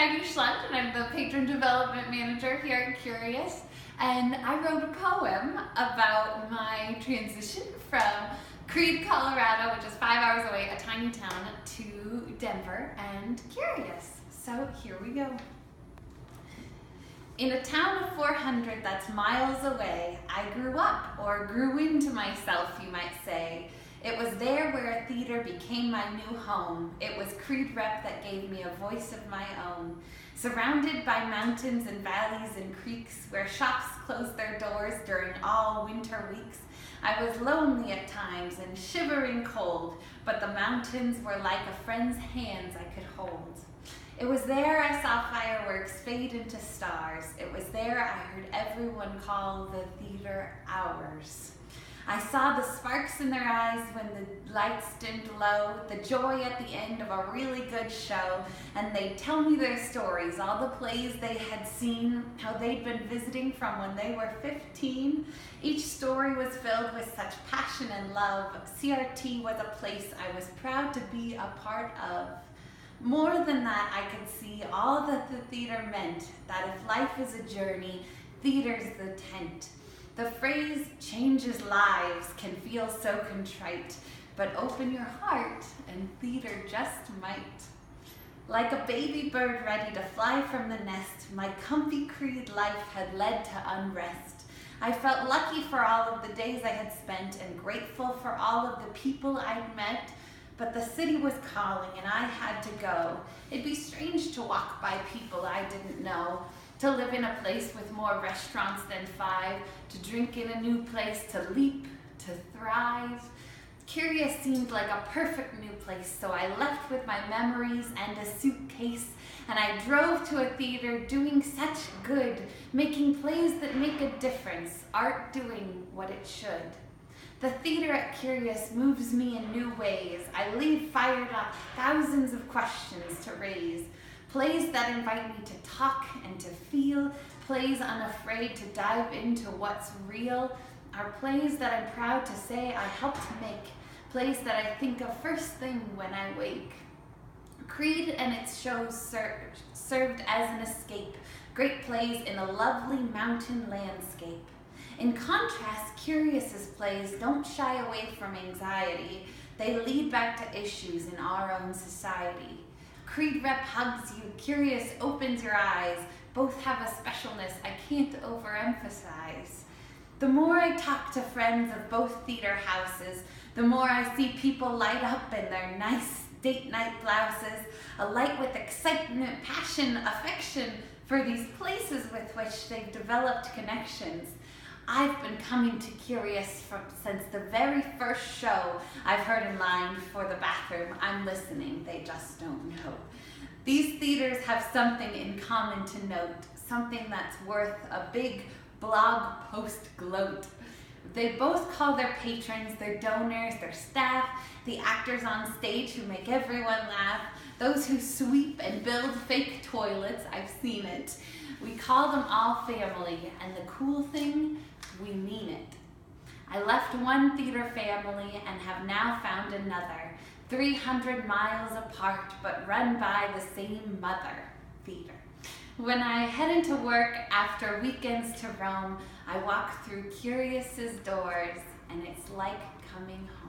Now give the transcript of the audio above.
Maggie Schlundt, and I'm the Patron Development Manager here at Curious. And I wrote a poem about my transition from Creede, Colorado, which is 5 hours away, a tiny town, to Denver and Curious. So here we go. In a town of 400 that's miles away, I grew up, or grew into myself, you might say. It was there where a theater became my new home. It was Creede Rep that gave me a voice of my own. Surrounded by mountains and valleys and creeks, where shops closed their doors during all winter weeks, I was lonely at times and shivering cold, but the mountains were like a friend's hands I could hold. It was there I saw fireworks fade into stars. It was there I heard everyone call the theater ours. I saw the sparks in their eyes when the lights dimmed low, the joy at the end of a really good show, and they'd tell me their stories, all the plays they had seen, how they'd been visiting from when they were 15. Each story was filled with such passion and love. CRT was a place I was proud to be a part of. More than that, I could see all that the theater meant, that if life is a journey, theater's the tent. The phrase changes lives can feel so contrite, but open your heart and theater just might. Like a baby bird ready to fly from the nest, my comfy Creede life had led to unrest. I felt lucky for all of the days I had spent and grateful for all of the people I'd met, but the city was calling and I had to go. It'd be strange to walk by people I didn't know, to live in a place with more restaurants than 5, to drink in a new place, to leap, to thrive. Curious seemed like a perfect new place, so I left with my memories and a suitcase, and I drove to a theater doing such good, making plays that make a difference, art doing what it should. The theater at Curious moves me in new ways. I leave fired up, thousands of questions to raise. Plays that invite me to talk and to feel, plays unafraid to dive into what's real, are plays that I'm proud to say I helped make, plays that I think of first thing when I wake. Creede and its shows served as an escape, great plays in a lovely mountain landscape. In contrast, Curious's plays don't shy away from anxiety. They lead back to issues in our own society. Creede Rep hugs you, Curious opens your eyes. Both have a specialness I can't overemphasize. The more I talk to friends of both theater houses, the more I see people light up in their nice date night blouses, alight with excitement, passion, affection for these places with which they've developed connections. I've been coming to Curious since the very first show I've heard in line for the bathroom. I'm listening, they just don't know. These theaters have something in common to note, something that's worth a big blog post gloat. They both call their patrons, their donors, their staff, the actors on stage who make everyone laugh, those who sweep and build fake toilets, I've seen it. We call them all family, and the cool thing, we mean it. I left one theater family and have now found another, 300 miles apart, but run by the same mother, theater. When I head into work after weekends to roam, I walk through Curious's doors, and it's like coming home.